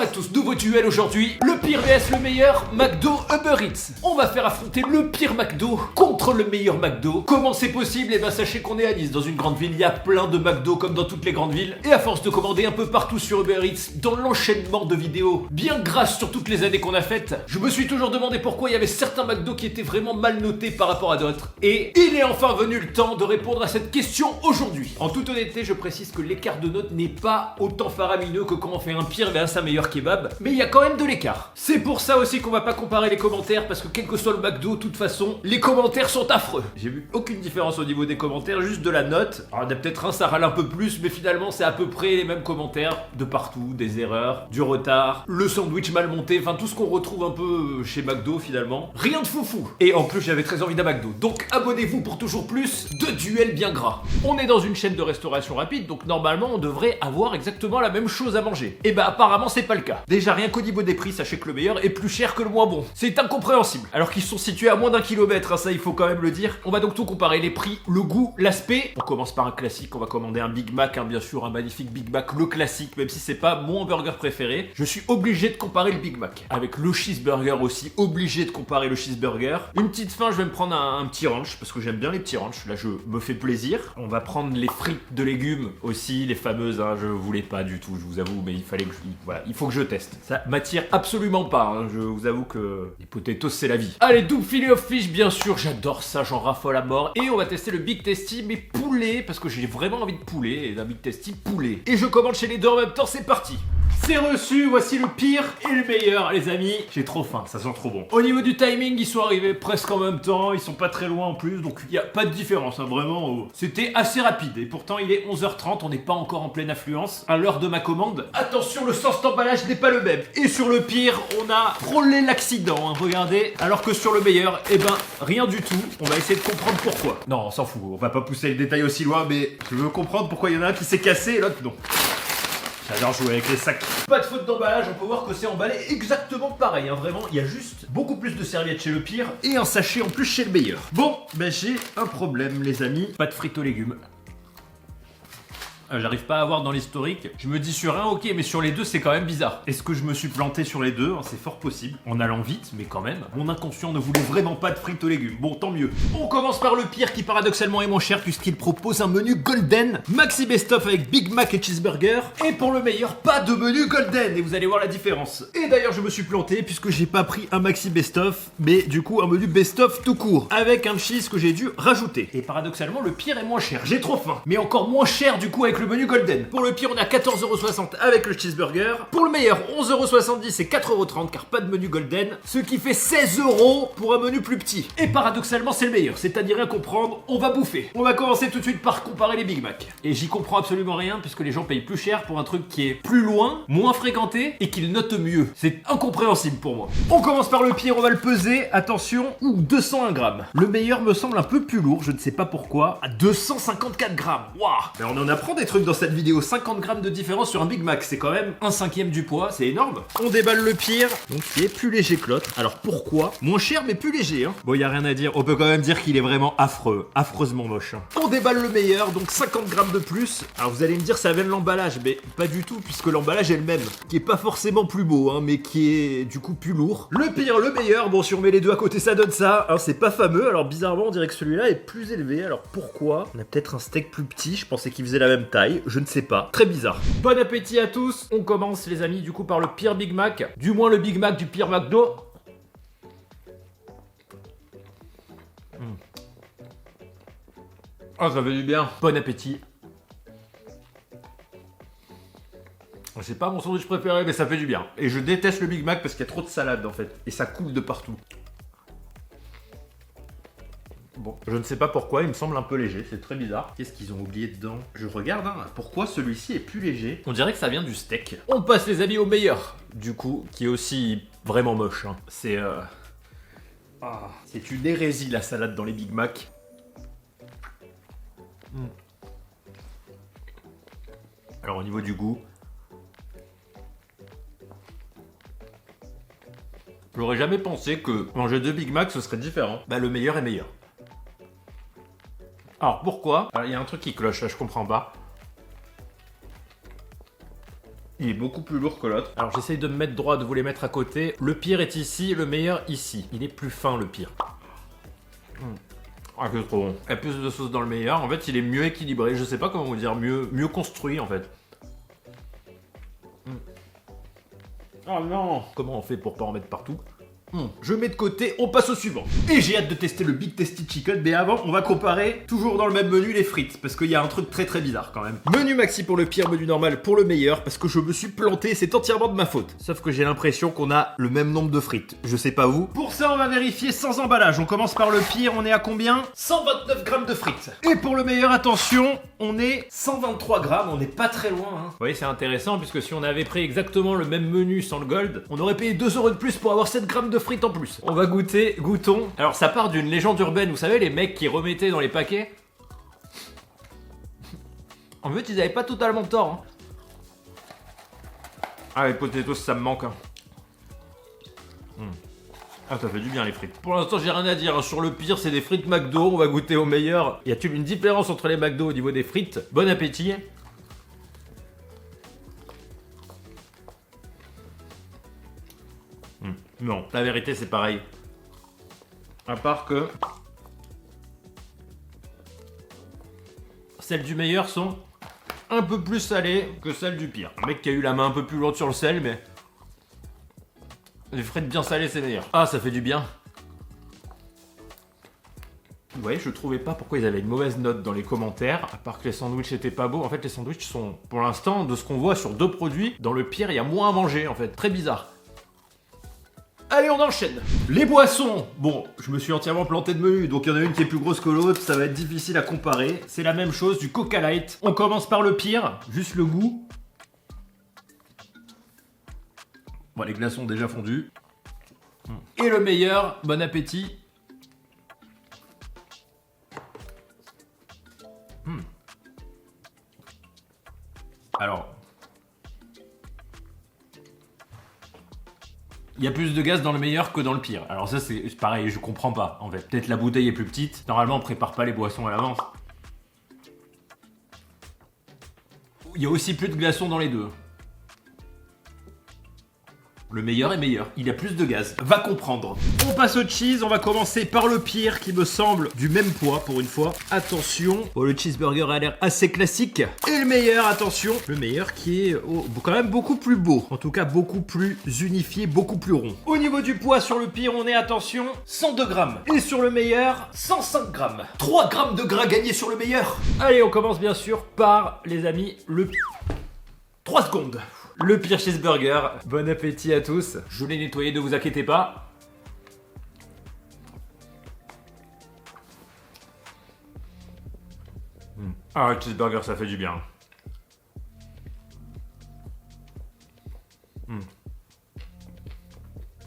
à tous, nouveau duel aujourd'hui. Le pire vs le meilleur, McDo Uber Eats. On va faire affronter le pire McDo contre le meilleur McDo. Comment c'est possible? Eh ben sachez qu'on est à Nice, dans une grande ville. Il y a plein de McDo comme dans toutes les grandes villes. Et à force de commander un peu partout sur Uber Eats, dans l'enchaînement de vidéos bien grasses sur toutes les années qu'on a faites, je me suis toujours demandé pourquoi il y avait certains McDo qui étaient vraiment mal notés par rapport à d'autres. Et il est enfin venu le temps de répondre à cette question aujourd'hui. En toute honnêteté, je précise que l'écart de notes n'est pas autant faramineux que quand on fait un pire vers un meilleur kebab, mais il y a quand même de l'écart. C'est pour ça aussi qu'on va pas comparer les commentaires, parce que quel que soit le McDo, de toute façon, les commentaires sont affreux. J'ai vu aucune différence au niveau des commentaires, juste de la note. Alors il y en a peut-être un, ça râle un peu plus, mais finalement c'est à peu près les mêmes commentaires de partout, des erreurs, du retard, le sandwich mal monté, enfin tout ce qu'on retrouve un peu chez McDo finalement. Rien de foufou. Et en plus j'avais très envie d'un McDo, donc abonnez-vous pour toujours plus de duels bien gras. On est dans une chaîne de restauration rapide, donc normalement on devrait avoir exactement la même chose à manger. Et bah apparemment c'est pas le cas. Déjà rien qu'au niveau des prix, sachez que le meilleur est plus cher que le moins bon. C'est incompréhensible. Alors qu'ils sont situés à moins d'1 kilomètre, hein, ça il faut quand même le dire. On va donc tout comparer, les prix, le goût, l'aspect. On commence par un classique, on va commander un Big Mac, hein, bien sûr un magnifique Big Mac, le classique, même si c'est pas mon hamburger préféré. Je suis obligé de comparer le Big Mac. Avec le cheeseburger aussi, obligé de comparer le cheeseburger. Une petite fin, je vais me prendre un petit ranch, parce que j'aime bien les petits ranchs. Là je me fais plaisir. On va prendre les frites de légumes aussi, les fameuses, hein, je voulais pas du tout, je vous avoue, mais il fallait que voilà, il faut que je teste. Ça m'attire absolument pas, hein. Je vous avoue que les potatoes c'est la vie. Allez, double filet of fish, bien sûr, j'adore ça, j'en raffole à mort. Et on va tester le Big Tasty, mais poulet, parce que j'ai vraiment envie de poulet, et d'un Big Tasty poulet. Et je commande chez les deux en même temps, c'est parti. C'est reçu, voici le pire et le meilleur, les amis. J'ai trop faim, ça sent trop bon. Au niveau du timing, ils sont arrivés presque en même temps, ils sont pas très loin en plus, donc il n'y a pas de différence, hein, vraiment. C'était assez rapide, et pourtant il est 11h30, on n'est pas encore en pleine affluence. À l'heure de ma commande, attention, le sens d'emballage n'est pas le même. Et sur le pire, on a frôlé l'accident, hein, regardez. Alors que sur le meilleur, eh ben, rien du tout. On va essayer de comprendre pourquoi. Non, on s'en fout, on va pas pousser le détail aussi loin, mais je veux comprendre pourquoi il y en a un qui s'est cassé et l'autre non. J'adore jouer avec les sacs. Pas de faute d'emballage, on peut voir que c'est emballé exactement pareil, hein, vraiment, il y a juste beaucoup plus de serviettes chez le pire et un sachet en plus chez le meilleur. Bon, ben j'ai un problème les amis, pas de frites aux légumes. J'arrive pas à voir dans l'historique. Je me dis sur un, ok, mais sur les deux, c'est quand même bizarre. Est-ce que je me suis planté sur les deux? C'est fort possible. En allant vite, mais quand même. Mon inconscient ne voulait vraiment pas de frites aux légumes. Bon, tant mieux. On commence par le pire qui paradoxalement est moins cher puisqu'il propose un menu golden. Maxi best-of avec Big Mac et cheeseburger. Et pour le meilleur, pas de menu golden. Et vous allez voir la différence. Et d'ailleurs, je me suis planté puisque j'ai pas pris un maxi best-of, mais du coup, un menu best-of tout court. Avec un cheese que j'ai dû rajouter. Et paradoxalement, le pire est moins cher. J'ai trop faim. Mais encore moins cher du coup avec le menu golden. Pour le pire, on a 14,60€ avec le cheeseburger. Pour le meilleur, 11,70€ et 4,30€ car pas de menu golden. Ce qui fait 16€ pour un menu plus petit. Et paradoxalement, c'est le meilleur. C'est-à-dire à comprendre, on va bouffer. On va commencer tout de suite par comparer les Big Mac. Et j'y comprends absolument rien puisque les gens payent plus cher pour un truc qui est plus loin, moins fréquenté et qu'ils notent mieux. C'est incompréhensible pour moi. On commence par le pire, on va le peser. Attention, 201 grammes. Le meilleur me semble un peu plus lourd, je ne sais pas pourquoi. À 254 grammes. Waouh! Mais on en apprend des trucs dans cette vidéo. 50 grammes de différence sur un Big Mac, c'est quand même 1/5 du poids, c'est énorme. On déballe le pire, donc qui est plus léger que l'autre. Alors pourquoi? Moins cher mais plus léger, hein. Bon, y a rien à dire, on peut quand même dire qu'il est vraiment affreux, affreusement moche, hein. On déballe le meilleur, donc 50 grammes de plus. Alors vous allez me dire ça vient de l'emballage, mais pas du tout puisque l'emballage est le même, qui est pas forcément plus beau, hein, mais qui est du coup plus lourd. Le pire, le meilleur, bon si on met les deux à côté ça donne ça, hein, c'est pas fameux. Alors bizarrement on dirait que celui-là est plus élevé, alors pourquoi? On a peut-être un steak plus petit, je pensais qu'il faisait la même taille, je ne sais pas. Très bizarre. Bon appétit à tous. On commence les amis du coup par le pire Big Mac. Du moins le Big Mac du pire McDo. Oh ça fait du bien. Bon appétit. C'est pas mon sandwich préféré mais ça fait du bien. Et je déteste le Big Mac parce qu'il y a trop de salade en fait. Et ça coule de partout. Bon, je ne sais pas pourquoi, il me semble un peu léger, c'est très bizarre. Qu'est-ce qu'ils ont oublié dedans? Je regarde, hein, pourquoi celui-ci est plus léger? On dirait que ça vient du steak. On passe les amis au meilleur, du coup, qui est aussi vraiment moche, hein. C'est c'est une hérésie la salade dans les Big Mac. Alors au niveau du goût, j'aurais jamais pensé que manger deux Big Mac ce serait différent. Bah le meilleur est meilleur. Alors pourquoi? Il y a un truc qui cloche là, je comprends pas. Il Il est beaucoup plus lourd que l'autre. Alors j'essaye de me mettre droit, de vous les mettre à côté. Le pire est ici, le meilleur ici. Il est plus fin le pire. Ah, c'est trop bon. Il y a plus de sauce dans le meilleur. En fait, il est mieux équilibré. Je sais pas comment vous dire, mieux construit en fait. Oh non. Comment on fait pour pas en mettre partout? Je mets de côté, on passe au suivant. Et j'ai hâte de tester le Big Tasty Chicken, mais avant, on va comparer, toujours dans le même menu, les frites, parce qu'il y a un truc très bizarre quand même. Menu maxi pour le pire, menu normal pour le meilleur, parce que je me suis planté, c'est entièrement de ma faute. Sauf que j'ai l'impression qu'on a le même nombre de frites, je sais pas vous. Pour ça, on va vérifier sans emballage. On commence par le pire, on est à combien? 129 grammes de frites. Et pour le meilleur, attention, on est 123 grammes, on n'est pas très loin. Hein. Vous voyez, c'est intéressant, puisque si on avait pris exactement le même menu sans le gold, on aurait payé 2 € de plus pour avoir 7 grammes de frites en plus. On va goûtons. Alors ça part d'une légende urbaine, vous savez les mecs qui remettaient dans les paquets. En fait ils avaient pas totalement tort. Hein. Ah les potatoes ça me manque. Hein. Ah ça fait du bien les frites. Pour l'instant j'ai rien à dire, sur le pire c'est des frites McDo, on va goûter au meilleur. Y a-t-il une différence entre les McDo au niveau des frites? Bon appétit. Non, la vérité c'est pareil. À part que celles du meilleur sont un peu plus salées que celles du pire. Un mec qui a eu la main un peu plus lourde sur le sel, mais les frites bien salées c'est meilleur. Ah ça fait du bien. Vous voyez, je trouvais pas pourquoi ils avaient une mauvaise note dans les commentaires, à part que les sandwichs étaient pas beaux. En fait les sandwichs sont, pour l'instant, de ce qu'on voit sur 2 produits, dans le pire il y a moins à manger en fait, très bizarre. Allez, on enchaîne. Les boissons. Bon, je me suis entièrement planté de menu, donc il y en a une qui est plus grosse que l'autre, ça va être difficile à comparer. C'est la même chose, du Coca Light. On commence par le pire, juste le goût. Bon, les glaçons déjà fondus. Et le meilleur, bon appétit. Alors... il y a plus de gaz dans le meilleur que dans le pire. Alors ça c'est pareil, je comprends pas en fait. Peut-être la bouteille est plus petite. Normalement on prépare pas les boissons à l'avance. Il y a aussi plus de glaçons dans les deux. Le meilleur est meilleur, il a plus de gaz. Va comprendre. On passe au cheese, on va commencer par le pire qui me semble du même poids pour une fois. Attention, oh, le cheeseburger a l'air assez classique. Et le meilleur, attention, le meilleur qui est quand même beaucoup plus beau. En tout cas, beaucoup plus unifié, beaucoup plus rond. Au niveau du poids sur le pire, on est, attention, 102 grammes. Et sur le meilleur, 105 grammes. 3 grammes de gras gagnés sur le meilleur. Allez, on commence bien sûr par, les amis, le... 3 secondes. Le pire cheeseburger. Bon appétit à tous. Je l'ai nettoyé, ne vous inquiétez pas. ah le cheeseburger ça fait du bien.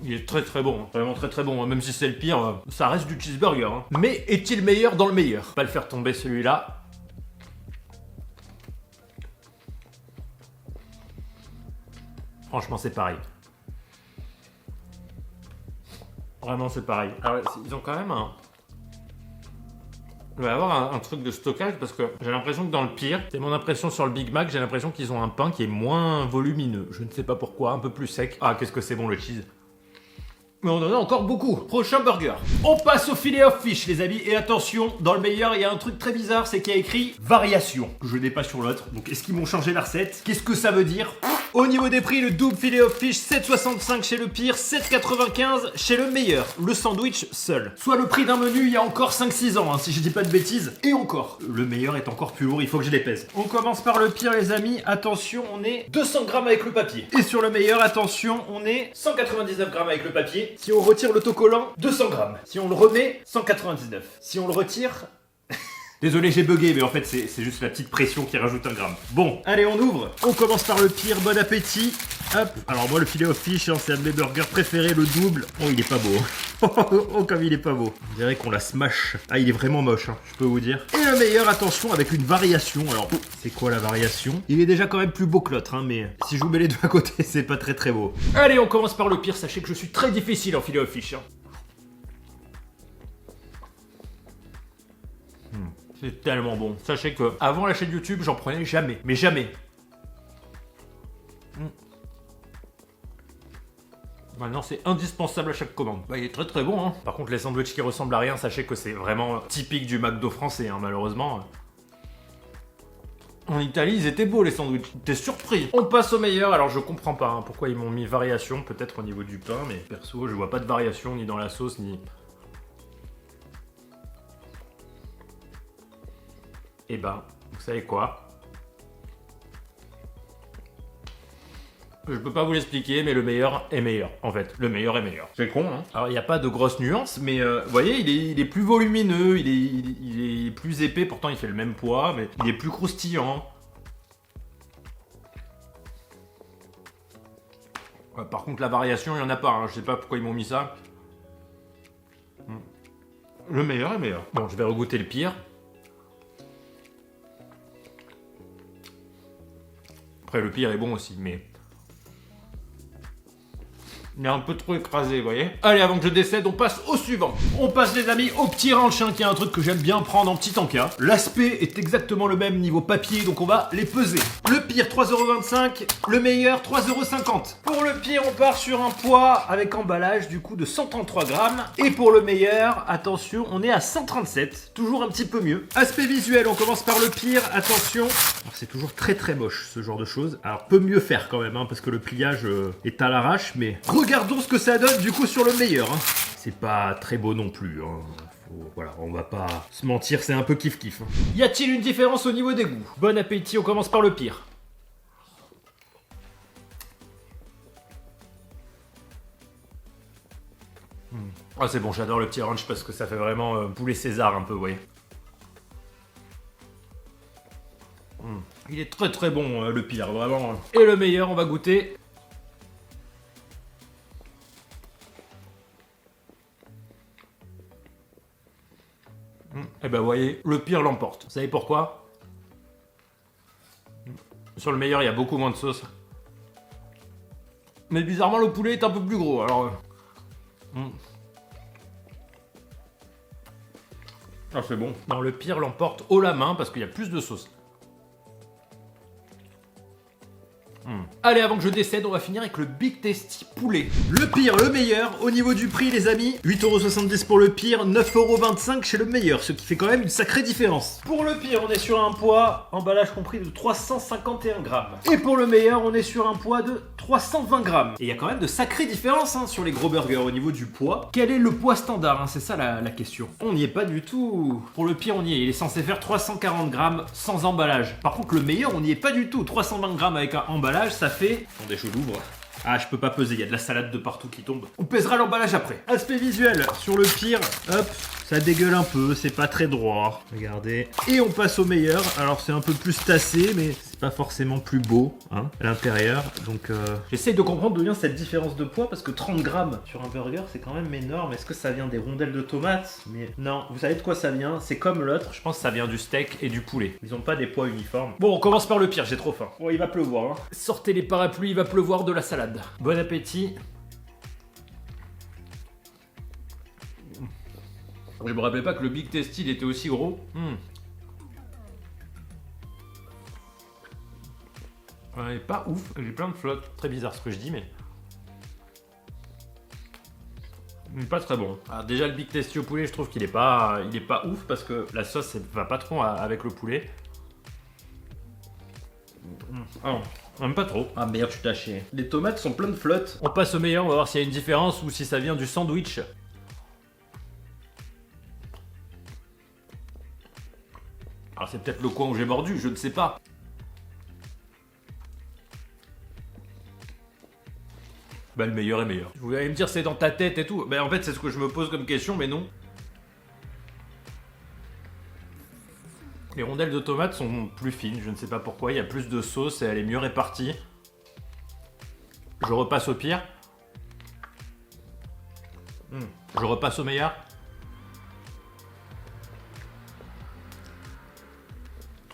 Il est très bon, vraiment très bon, même si c'est le pire, ça reste du cheeseburger. Hein. Mais est-il meilleur dans le meilleur? Pas le faire tomber celui-là. Franchement, c'est pareil. Vraiment, c'est pareil. Alors, ils ont quand même un... Il va y avoir un truc de stockage parce que j'ai l'impression que dans le pire, c'est mon impression sur le Big Mac, j'ai l'impression qu'ils ont un pain qui est moins volumineux. Je ne sais pas pourquoi, un peu plus sec. Ah, qu'est-ce que c'est bon le cheese. Mais on en a encore beaucoup. Prochain burger. On passe au filet of fish, les amis. Et attention, dans le meilleur, il y a un truc très bizarre, c'est qu'il y a écrit variation. Je n'ai pas sur l'autre. Donc, est-ce qu'ils m'ont changé la recette? Qu'est-ce que ça veut dire? Au niveau des prix, le double filet of fish, 7,65 chez le pire, 7,95 chez le meilleur. Le sandwich seul. Soit le prix d'un menu il y a encore 5-6 ans, hein, si je dis pas de bêtises. Et encore. Le meilleur est encore plus lourd, il faut que je les pèse. On commence par le pire, les amis. Attention, on est 200 grammes avec le papier. Et sur le meilleur, attention, on est 199 grammes avec le papier. Si on retire l'autocollant, 200 grammes. Si on le remet, 199. Si on le retire... Désolé, j'ai bugué, mais en fait, c'est juste la petite pression qui rajoute un gramme. Bon, allez, on ouvre. On commence par le pire, bon appétit. Hop. Alors moi, le filet of fish, hein, c'est un de mes burgers préférés, le double. Oh, il est pas beau. Oh, comme il est pas beau. On dirait qu'on la smash. Ah, il est vraiment moche, hein, je peux vous dire. Et le meilleur, attention, avec une variation. Alors, c'est quoi la variation? Il est déjà quand même plus beau que l'autre, hein, mais si je vous mets les deux à côté, c'est pas très beau. Allez, on commence par le pire. Sachez que je suis très difficile en filet of fish. Hein. C'est tellement bon. Sachez que avant la chaîne YouTube, j'en prenais jamais. Mais jamais. Maintenant, c'est indispensable à chaque commande. Bah, il est très très bon, hein. Par contre, les sandwichs qui ressemblent à rien, sachez que c'est vraiment typique du McDo français, hein, malheureusement. En Italie, ils étaient beaux les sandwichs. T'es surpris. On passe au meilleur. Alors, je comprends pas hein, pourquoi ils m'ont mis variation, peut-être au niveau du pain, mais perso, je vois pas de variation ni dans la sauce, ni... Et ben, vous savez quoi? Je peux pas vous l'expliquer, mais le meilleur est meilleur, en fait. Le meilleur est meilleur. C'est con, hein. Alors, il n'y a pas de grosses nuances, mais vous voyez, il est plus volumineux, il est plus épais, pourtant il fait le même poids, mais il est plus croustillant. Ouais, par contre, la variation, il n'y en a pas, hein. Je sais pas pourquoi ils m'ont mis ça. Le meilleur est meilleur. Bon, je vais regoûter le pire. Après, le pire est bon aussi, mais... Il est un peu trop écrasé, vous voyez. Allez, avant que je décède, on passe au suivant. On passe, les amis, au petit ranch, qui est un truc que j'aime bien prendre en petit encas. L'aspect est exactement le même niveau papier, donc on va les peser. Le pire, 3,25 €. Le meilleur, 3,50 €. Pour le pire, on part sur un poids avec emballage, du coup, de 133 grammes. Et pour le meilleur, attention, on est à 137. Toujours un petit peu mieux. Aspect visuel, on commence par le pire. Attention. Alors, c'est toujours très très moche, ce genre de choses. Alors, peut mieux faire quand même, hein, parce que le pliage est à l'arrache, mais... Regardons ce que ça donne du coup sur le meilleur. Hein. C'est pas très beau non plus. Hein. Voilà, on va pas se mentir, c'est un peu kiff-kiff. Hein. Y a-t-il une différence au niveau des goûts? Bon appétit, on commence par le pire. Ah c'est bon, j'adore le petit ranch parce que ça fait vraiment poulet César un peu, vous voyez. Il est très très bon le pire, vraiment. Et le meilleur, on va goûter. Et ben vous voyez, le pire l'emporte. Vous savez pourquoi? Sur le meilleur, il y a beaucoup moins de sauce. Mais bizarrement, le poulet est un peu plus gros, alors... Ah, c'est bon. Non, le pire l'emporte haut la main parce qu'il y a plus de sauce. Allez, avant que je décède, on va finir avec le Big Tasty poulet. Le pire, le meilleur, au niveau du prix, les amis, 8,70 € pour le pire, 9,25 € chez le meilleur, ce qui fait quand même une sacrée différence. Pour le pire, on est sur un poids, emballage compris, de 351 grammes. Et pour le meilleur, on est sur un poids de 320 grammes. Et il y a quand même de sacrées différences hein, sur les gros burgers au niveau du poids. Quel est le poids standard hein, c'est ça la question. On n'y est pas du tout. Pour le pire, on y est. Il est censé faire 340 grammes sans emballage. Par contre, le meilleur, on n'y est pas du tout. 320 grammes avec un emballage, ça fait... Attendez, je l'ouvre. Ah, je peux pas peser, il y a de la salade de partout qui tombe. On pèsera l'emballage après. Aspect visuel, sur le pire, hop, ça dégueule un peu, c'est pas très droit. Regardez. Et on passe au meilleur. Alors c'est un peu plus tassé, mais c'est pas forcément plus beau, hein, à l'intérieur. Donc j'essaye de comprendre d'où vient cette différence de poids, parce que 30 grammes sur un burger, c'est quand même énorme. Est-ce que ça vient des rondelles de tomates? Mais non, vous savez de quoi ça vient? C'est comme l'autre, je pense que ça vient du steak et du poulet. Ils ont pas des poids uniformes. Bon, on commence par le pire, j'ai trop faim. Bon, il va pleuvoir, hein. Sortez les parapluies, il va pleuvoir de la salade. Bon appétit. Je me rappelais pas que le Big Tasty il était aussi gros. Ouais, pas ouf, j'ai plein de flotte. Très bizarre ce que je dis, mais... Il est pas très bon. Alors déjà le Big Tasty au poulet, je trouve qu'il est pas ouf parce que la sauce elle va pas trop avec le poulet. Oh, même pas trop. Ah merde, je suis taché. Les tomates sont pleines de flotte. On passe au meilleur, on va voir s'il y a une différence ou si ça vient du sandwich. Alors c'est peut-être le coin où j'ai mordu, je ne sais pas. Bah le meilleur est meilleur. Vous allez me dire c'est dans ta tête et tout. Bah en fait c'est ce que je me pose comme question, mais non. Les rondelles de tomates sont plus fines, je ne sais pas pourquoi, il y a plus de sauce et elle est mieux répartie. Je repasse au pire. Je repasse au meilleur.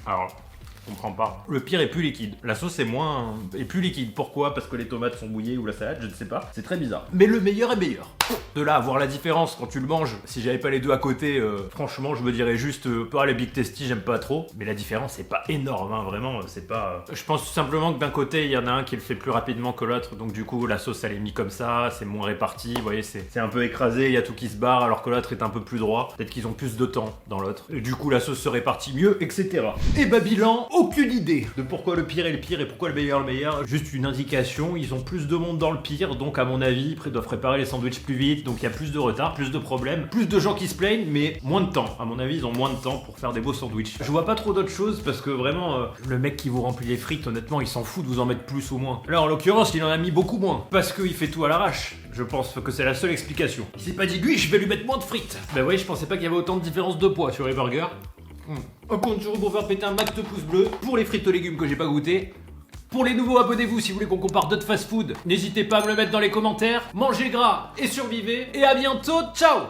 Alors, Je comprends pas. Le pire est plus liquide. La sauce est plus liquide. Pourquoi? Parce que les tomates sont mouillées ou la salade, je ne sais pas. C'est très bizarre. Mais le meilleur est meilleur. De là à voir la différence quand tu le manges, si j'avais pas les deux à côté, franchement, je me dirais juste, les Big Tasty, j'aime pas trop. Mais la différence, c'est pas énorme, hein, vraiment, c'est pas. Je pense tout simplement que d'un côté, il y en a un qui le fait plus rapidement que l'autre, donc du coup, la sauce, elle est mise comme ça, c'est moins réparti. Vous voyez, c'est un peu écrasé, il y a tout qui se barre, alors que l'autre est un peu plus droit. Peut-être qu'ils ont plus de temps dans l'autre. Et du coup, la sauce se répartit mieux, etc. Et bilan, aucune idée. De pourquoi le pire est le pire et pourquoi le meilleur. Juste une indication, ils ont plus de monde dans le pire, donc à mon avis, ils doivent préparer les sandwichs plus vite, donc il y a plus de retard, plus de problèmes, plus de gens qui se plaignent, mais moins de temps. À mon avis, ils ont moins de temps pour faire des beaux sandwichs. Je vois pas trop d'autres choses parce que vraiment, le mec qui vous remplit les frites, honnêtement, il s'en fout de vous en mettre plus ou moins. Là, en l'occurrence, il en a mis beaucoup moins parce qu'il fait tout à l'arrache. Je pense que c'est la seule explication. Il s'est pas dit, lui, je vais lui mettre moins de frites. Bah oui, je pensais pas qu'il y avait autant de différence de poids sur les burgers. On compte toujours pour faire péter un max de pouces bleus pour les frites aux légumes que j'ai pas goûté. Pour les nouveaux, abonnez-vous si vous voulez qu'on compare d'autres fast-food. N'hésitez pas à me le mettre dans les commentaires. Mangez gras et survivez. Et à bientôt, ciao!